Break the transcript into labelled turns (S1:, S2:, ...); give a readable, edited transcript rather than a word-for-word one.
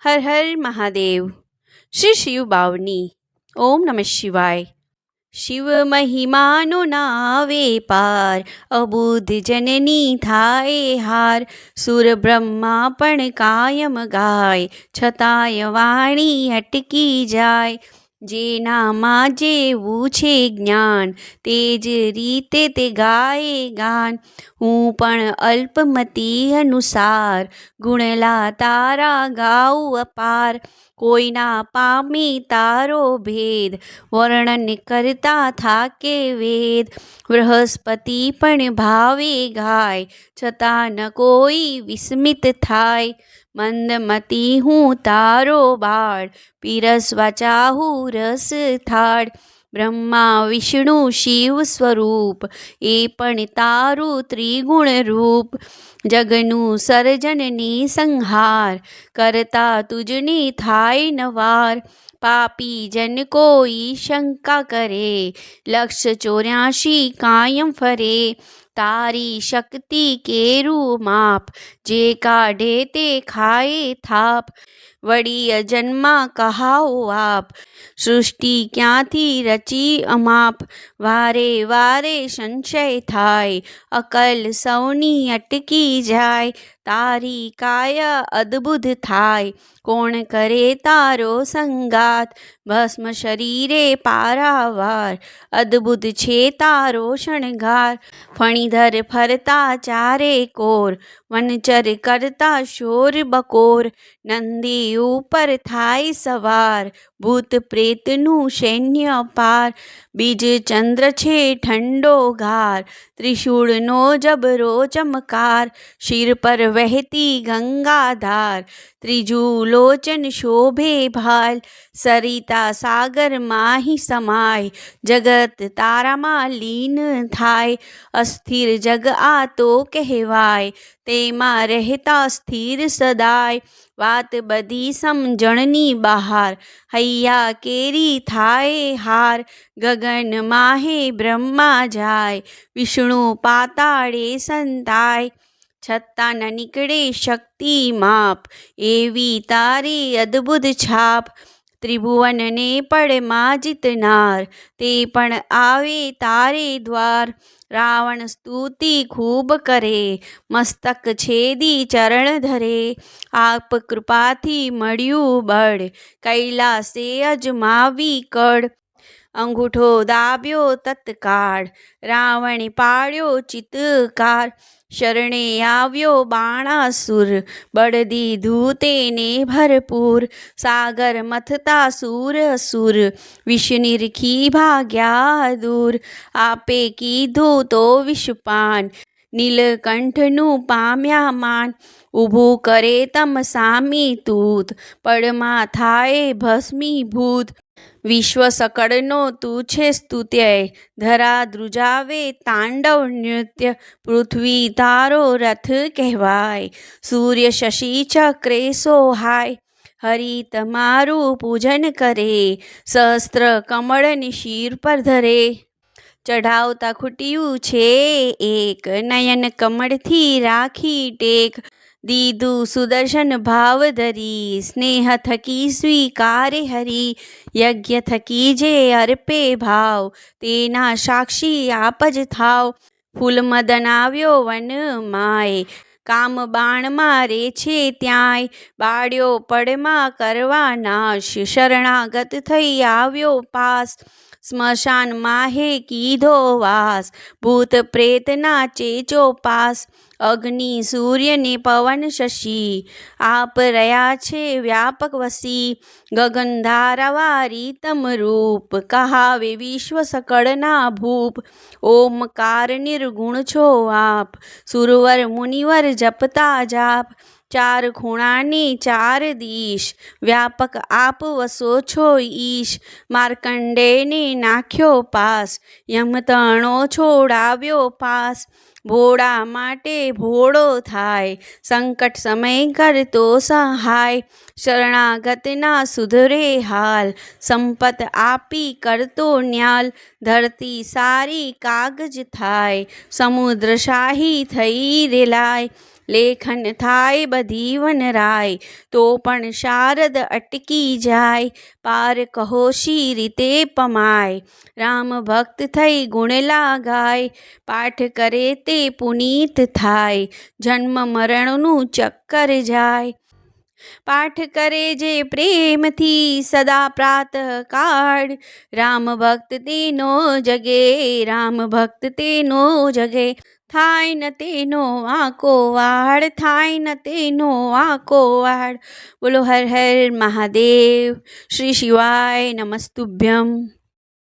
S1: હર હર મહાદેવ. શ્રી શિવ બાવની. ઓમ નમઃ શિવાય. શિવ મહિમાનો નાવે પાર, અબુધ જનની થાય હાર. સુર બ્રહ્મા પણ કાયમ ગાય, છતાંય વાણી અટકી જાય. જેનામાં જેવું છે જ્ઞાન, તે જ રીતે તે ગાય ગાન. હું પણ અલ્પમતી અનુસાર, ગુણલા તારા ગાઉ અપાર. કોઈના પામે તારો ભેદ, વર્ણન કરતા થાકે વેદ. બૃહસ્પતિ પણ ભાવે ગાય, છતાં ન કોઈ વિસ્મિત થાય. મંદમતી હું તારો બાળ, પીરસવા ચાહું રસ થાળ. બ્રહ્મા વિષ્ણુ શિવ સ્વરૂપ, એ પણ તારું ત્રિગુણ રૂપ. જગનું સર્જન ને સંહાર, કરતા તુજને થાય નવાર. પાપી જન કોઈ શંકા કરે, 184 કાયમ ફરે. તારી શક્તિ કેરું માપ, જે કાઢે તે ખાય થાપ. વળી અજન્મા કહાઓ આપ, સૃષ્ટિ ક્યાંથી રચી અમાપ. વારે વારે સંશય થાય, અકલ સૌની અટકી જાય. તારી કાયા અદ્ભુત થાય, કોણ કરે તારો સંગાત. ભસ્મ શરીરે પારાવાર, અદ્ભુત છે તારો શણગાર. ફણીધર ફરતા ચારે કોર, વનચર કરતા શોર બકોર. નંદી ઉપર થાય સવાર, ભૂત પ્રેતનું સૈન્ય અપાર. બીજ ચંદ્ર છે ઠંડો ગાર, ત્રિશૂળનો જબરો ચમકાર. શિર પર વહેતી ગંગાધાર, ત્રીજું લોચન શોભે ભાલ. સરિતા સાગર માહી સમાય, જગત તારામાં લીન થાય. અસ્થિર જગ આ તો કહેવાય, તેમાં રહેતા સ્થિર સદાય. વાત બધી સમજણની બહાર, હૈયા કેરી થાય હાર. ગગન માહે બ્રહ્મા જાય, વિષ્ણુ પાતાળે સંતાય. છતાં ન નીકળે શક્તિ માપ, એવી તારી અદ્ભુત છાપ. ત્રિભુવનને પળમાં જીતનાર, તે પણ આવે તારે દ્વાર. રાવણ સ્તુતિ ખૂબ કરે, મસ્તક છેદી ચરણ ધરે. આપ કૃપાથી મળ્યું બળ, કૈલાસે અજમાવી કળ. અંગૂઠો દાબ્યો તત્કાળ, રાવણે પાડ્યો ચિત્કાર. શરણે આવ્યો બાણાસુર, બળ દીધું તેને ભરપૂર. સાગર મથતા સૂર અસુર, વિષ નિરખી ભાગ્યા દૂર. આપે કીધું તો વિષપાન, નીલકંઠનું પામ્યા માન. ઊભું કરે તમ સામે તૂત, પળમાં થાય ભસ્મીભૂત. વિશ્વ સકળનો તું છે સ્તુત્ય, ધરા ધ્રુજાવે તાંડવ નૃત્ય. પૃથ્વી તારો રથ કહેવાય, સૂર્ય શશી ચક્રે સોહાય. હરિ તમારું પૂજન કરે, સહસ્ત્ર કમળને શિર પર ધરે. ચઢાવતા ખૂટ્યું છે એક, નયન કમળથી રાખી ટેક. દીધું સુદર્શન ભાવ ધરી, સ્નેહ થકી સ્વીકારે હરી. યજ્ઞ થકી જે અર્પે ભાવ, તેના સાક્ષી આપ જ થાવ. ફૂલ મદન આવ્યો વન માય, કામ બાણ મારે છે ત્યાંય. બાળ્યો પડમાં કરવા નાશ, શરણાગત થઈ આવ્યો પાસ. સ્મશાન માહે કીધો વાસ, ભૂત પ્રેત નાચે ચોપાસ. અગ્નિ સૂર્ય ને પવન શશી, આપ રહ્યા છે વ્યાપક વસી. ગગન ધારાવારી તમ રૂપ, કહાવે વિશ્વ સકળના ભૂપ. ઓમકાર નિર્ગુણ છો આપ, સુરવર મુનિવર જપતા જાપ. ચાર ખૂણાની ચાર દિશ, વ્યાપક આપ વસો છો ઈશ. માર્કંડેયને નાખ્યો પાસ, યમતણો છોડાવ્યો પાસ. ભોળા માટે ભોળો થાય, સંકટ સમય કરતો સહાય. શરણાગતના સુધરે હાલ, સંપત આપી કરતો ન્યાલ. ધરતી સારી કાગજ થાય, સમુદ્ર શાહી થઈ રેલાય. લેખન થાય બધી વનરાય તો પણ શારદ અટકી જાય. પાર કહો શી રીતે પમાય રામ ભક્ત થઈ ગુણ લાગાય. પાઠ કરે તે પુનીત થાય જન્મ મરણનું ચક્કર જાય. પાઠ કરે જે પ્રેમથી સદા પ્રાતઃ કાળ રામ ભક્ત તેનો જગે રામ ભક્ત તેનો જગે. થાય ન તેનો વાંકો વાળ થાય ન તેનો વાંકો વાળ. બોલો હર હર મહાદેવ. શ્રી શિવાય નમસ્તુભ્યમ.